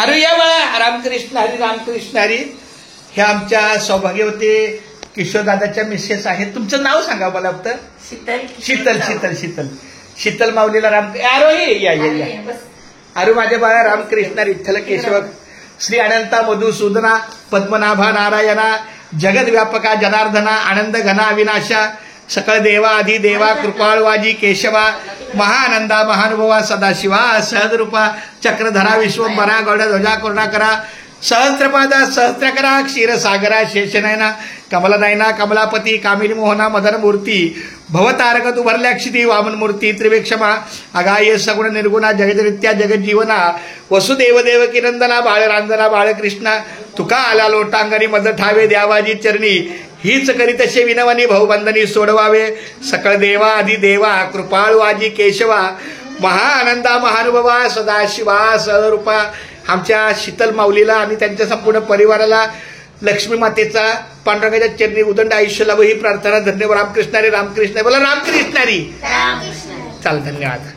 अरे या बाळा, रामकृष्ण हरी, रामकृष्ण हरी. हे आमच्या सौभाग्यवती किशोरदादाच्या मिसेस आहेत. तुमचं नाव सांगा मला फक्त. शीतल शीतल शीतल शीतल माऊलीला राम. अरे या या या. अरे माझ्या बाळा, रामकृष्ण विठ्ठल केशव श्री अनंता मधुसूदना पद्मनाभा नारायणा जगद व्यापका जनार्दना आनंद घना अविनाशा सकळ देवा अधिदेवा कृपाळवाजी केशवा महानंदा महानुभवा सदाशिवा सहजरूपा चक्रधरा विश्वंभरा गौड ध्वजा करुणाकरा सहस्त्रपादा सहस्त्रकरा क्षीरसागरा शेषनयना कमलनयना कमलापती कामिनी मोहना मदन मूर्ती भवतारक उभरल्याक्षिती वामन मूर्ती त्रिवेक्षमा अगाय सगुण निर्गुणा जगदनित्या जगज्जीवना वसुदेव देवकी नंदना बाळरांजना बाळकृष्णा तुका आला लोटांगणी मद ठावे द्यावाजी चरणी हीच करी तसे विनवनी भाऊबंधनी सोडवावे सकळ देवा अधिदेवा कृपाळवाजी केशवा महाआनंदा महानुभवा सदाशिवा सहरूपा आमच्या शीतल माऊलीला आणि त्यांच्या संपूर्ण परिवाराला लक्ष्मी मातेचा पांडुरंगाच्या चरणी उदंड आयुष्य लाभो ही प्रार्थना. धन्यवाद. रामकृष्ण हरी, रामकृष्ण बोला, रामकृष्ण हरी. चाल, धन्यवाद.